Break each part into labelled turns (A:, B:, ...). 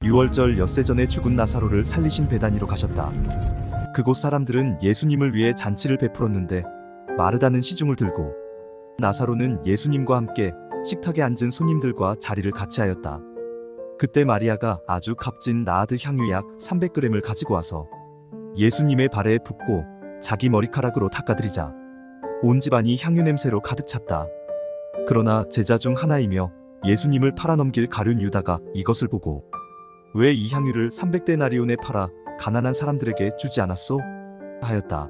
A: 유월절 엿새 전에 죽은 나사로를 살리신 베다니로 가셨다. 그곳 사람들은 예수님을 위해 잔치를 베풀었는데 마르다는 시중을 들고 나사로는 예수님과 함께 식탁에 앉은 손님들과 자리를 같이 하였다. 그때 마리아가 아주 값진 나아드 향유약 300g을 가지고 와서 예수님의 발에 붓고 자기 머리카락으로 닦아드리자 온 집안이 향유 냄새로 가득 찼다. 그러나 제자 중 하나이며 예수님을 팔아넘길 가룟 유다가 이것을 보고 왜 이 향유를 300데나리온에 팔아 가난한 사람들에게 주지 않았소? 하였다.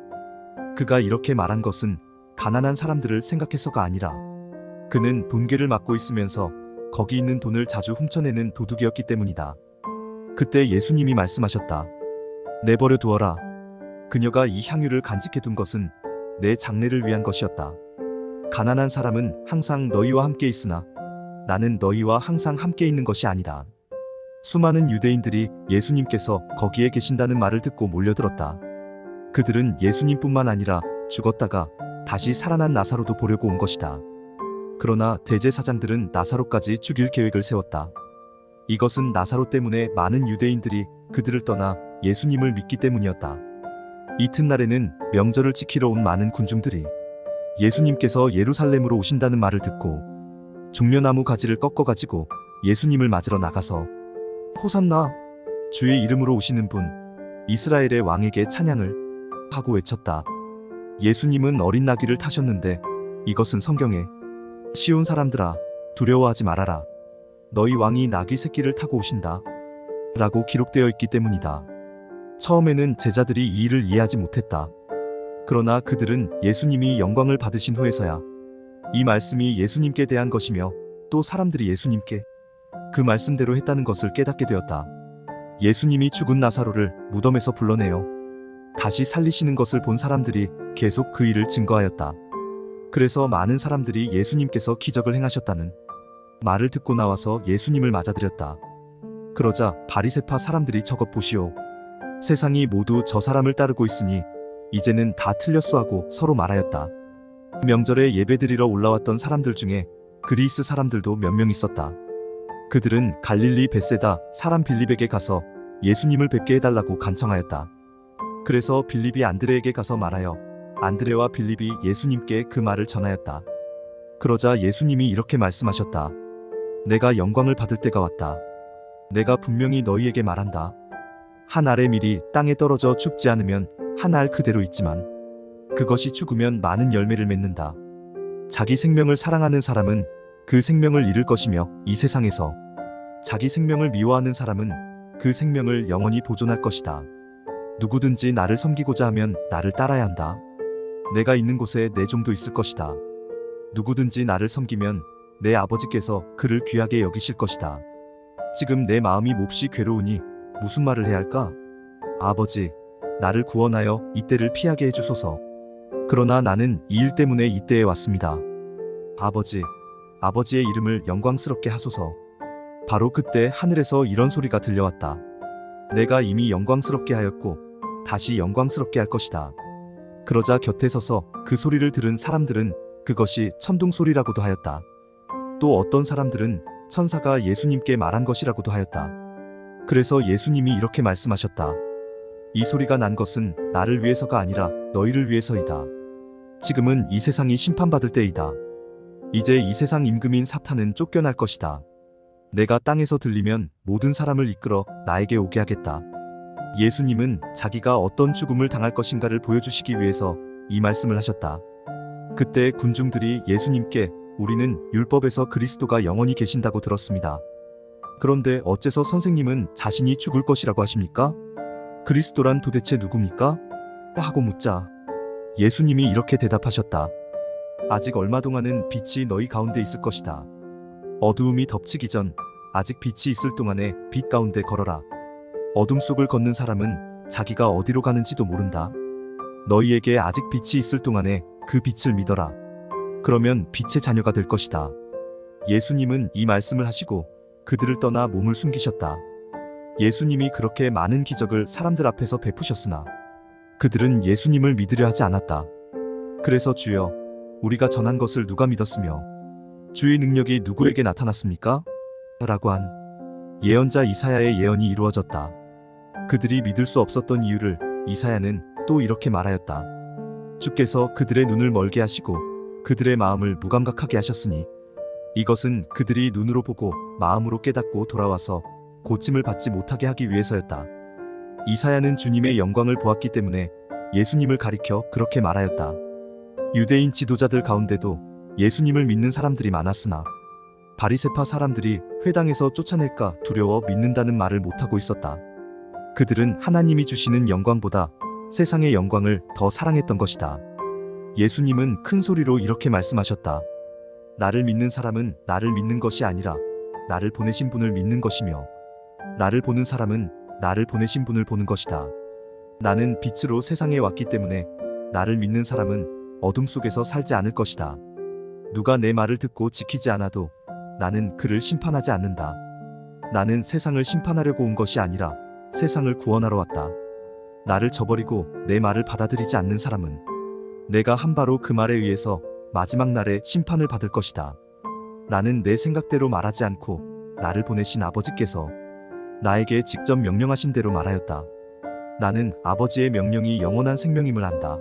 A: 그가 이렇게 말한 것은 가난한 사람들을 생각해서가 아니라 그는 돈괴를 맡고 있으면서 거기 있는 돈을 자주 훔쳐내는 도둑이었기 때문이다. 그때 예수님이 말씀하셨다. 내버려 두어라. 그녀가 이 향유를 간직해둔 것은 내 장래를 위한 것이었다. 가난한 사람은 항상 너희와 함께 있으나 나는 너희와 항상 함께 있는 것이 아니다. 수많은 유대인들이 예수님께서 거기에 계신다는 말을 듣고 몰려들었다. 그들은 예수님뿐만 아니라 죽었다가 다시 살아난 나사로도 보려고 온 것이다. 그러나 대제사장들은 나사로까지 죽일 계획을 세웠다. 이것은 나사로 때문에 많은 유대인들이 그들을 떠나 예수님을 믿기 때문이었다. 이튿날에는 명절을 지키러 온 많은 군중들이 예수님께서 예루살렘으로 오신다는 말을 듣고 종려나무 가지를 꺾어가지고 예수님을 맞으러 나가서 호산나, 주의 이름으로 오시는 분, 이스라엘의 왕에게 찬양을 하고 외쳤다. 예수님은 어린 나귀를 타셨는데 이것은 성경에 시온 사람들아 두려워하지 말아라. 너희 왕이 나귀 새끼를 타고 오신다. 라고 기록되어 있기 때문이다. 처음에는 제자들이 이 일을 이해하지 못했다. 그러나 그들은 예수님이 영광을 받으신 후에서야 이 말씀이 예수님께 대한 것이며 또 사람들이 예수님께 그 말씀대로 했다는 것을 깨닫게 되었다. 예수님이 죽은 나사로를 무덤에서 불러내어 다시 살리시는 것을 본 사람들이 계속 그 일을 증거하였다. 그래서 많은 사람들이 예수님께서 기적을 행하셨다는 말을 듣고 나와서 예수님을 맞아들였다. 그러자 바리새파 사람들이 저것 보시오. 세상이 모두 저 사람을 따르고 있으니 이제는 다 틀렸소 하고 서로 말하였다. 명절에 예배드리러 올라왔던 사람들 중에 그리스 사람들도 몇 명 있었다. 그들은 갈릴리 벳세다 사람 빌립에게 가서 예수님을 뵙게 해달라고 간청하였다. 그래서 빌립이 안드레에게 가서 말하여 안드레와 빌립이 예수님께 그 말을 전하였다. 그러자 예수님이 이렇게 말씀하셨다. 내가 영광을 받을 때가 왔다. 내가 분명히 너희에게 말한다. 한 알의 밀이 땅에 떨어져 죽지 않으면 한 알 그대로 있지만 그것이 죽으면 많은 열매를 맺는다. 자기 생명을 사랑하는 사람은 그 생명을 잃을 것이며 이 세상에서 자기 생명을 미워하는 사람은 그 생명을 영원히 보존할 것이다. 누구든지 나를 섬기고자 하면 나를 따라야 한다. 내가 있는 곳에 내 종도 있을 것이다. 누구든지 나를 섬기면 내 아버지께서 그를 귀하게 여기실 것이다. 지금 내 마음이 몹시 괴로우니 무슨 말을 해야 할까? 아버지, 나를 구원하여 이때를 피하게 해주소서. 그러나 나는 이 일 때문에 이때에 왔습니다. 아버지, 아버지의 이름을 영광스럽게 하소서. 바로 그때 하늘에서 이런 소리가 들려왔다. 내가 이미 영광스럽게 하였고 다시 영광스럽게 할 것이다. 그러자 곁에 서서 그 소리를 들은 사람들은 그것이 천둥 소리라고도 하였다. 또 어떤 사람들은 천사가 예수님께 말한 것이라고도 하였다. 그래서 예수님이 이렇게 말씀하셨다. 이 소리가 난 것은 나를 위해서가 아니라 너희를 위해서이다. 지금은 이 세상이 심판받을 때이다. 이제 이 세상 임금인 사탄은 쫓겨날 것이다. 내가 땅에서 들리면 모든 사람을 이끌어 나에게 오게 하겠다. 예수님은 자기가 어떤 죽음을 당할 것인가를 보여주시기 위해서 이 말씀을 하셨다. 그때 군중들이 예수님께 우리는 율법에서 그리스도가 영원히 계신다고 들었습니다. 그런데 어째서 선생님은 자신이 죽을 것이라고 하십니까? 그리스도란 도대체 누굽니까? 하고 묻자 예수님이 이렇게 대답하셨다. 아직 얼마 동안은 빛이 너희 가운데 있을 것이다. 어두움이 덮치기 전 아직 빛이 있을 동안에 빛 가운데 걸어라. 어둠 속을 걷는 사람은 자기가 어디로 가는지도 모른다. 너희에게 아직 빛이 있을 동안에 그 빛을 믿어라. 그러면 빛의 자녀가 될 것이다. 예수님은 이 말씀을 하시고 그들을 떠나 몸을 숨기셨다. 예수님이 그렇게 많은 기적을 사람들 앞에서 베푸셨으나 그들은 예수님을 믿으려 하지 않았다. 그래서 주여, 우리가 전한 것을 누가 믿었으며 주의 능력이 누구에게 나타났습니까? 라고 한 예언자 이사야의 예언이 이루어졌다. 그들이 믿을 수 없었던 이유를 이사야는 또 이렇게 말하였다. 주께서 그들의 눈을 멀게 하시고 그들의 마음을 무감각하게 하셨으니 이것은 그들이 눈으로 보고 마음으로 깨닫고 돌아와서 고침을 받지 못하게 하기 위해서였다. 이사야는 주님의 영광을 보았기 때문에 예수님을 가리켜 그렇게 말하였다. 유대인 지도자들 가운데도 예수님을 믿는 사람들이 많았으나 바리새파 사람들이 회당에서 쫓아낼까 두려워 믿는다는 말을 못하고 있었다. 그들은 하나님이 주시는 영광보다 세상의 영광을 더 사랑했던 것이다. 예수님은 큰 소리로 이렇게 말씀하셨다. 나를 믿는 사람은 나를 믿는 것이 아니라 나를 보내신 분을 믿는 것이며 나를 보는 사람은 나를 보내신 분을 보는 것이다. 나는 빛으로 세상에 왔기 때문에 나를 믿는 사람은 어둠 속에서 살지 않을 것이다. 누가 내 말을 듣고 지키지 않아도 나는 그를 심판하지 않는다. 나는 세상을 심판하려고 온 것이 아니라 세상을 구원하러 왔다. 나를 저버리고 내 말을 받아들이지 않는 사람은 내가 한 바로 그 말에 의해서 마지막 날에 심판을 받을 것이다. 나는 내 생각대로 말하지 않고 나를 보내신 아버지께서 나에게 직접 명령하신 대로 말하였다. 나는 아버지의 명령이 영원한 생명임을 안다.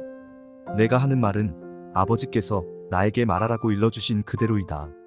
A: 내가 하는 말은 아버지께서 나에게 말하라고 일러주신 그대로이다.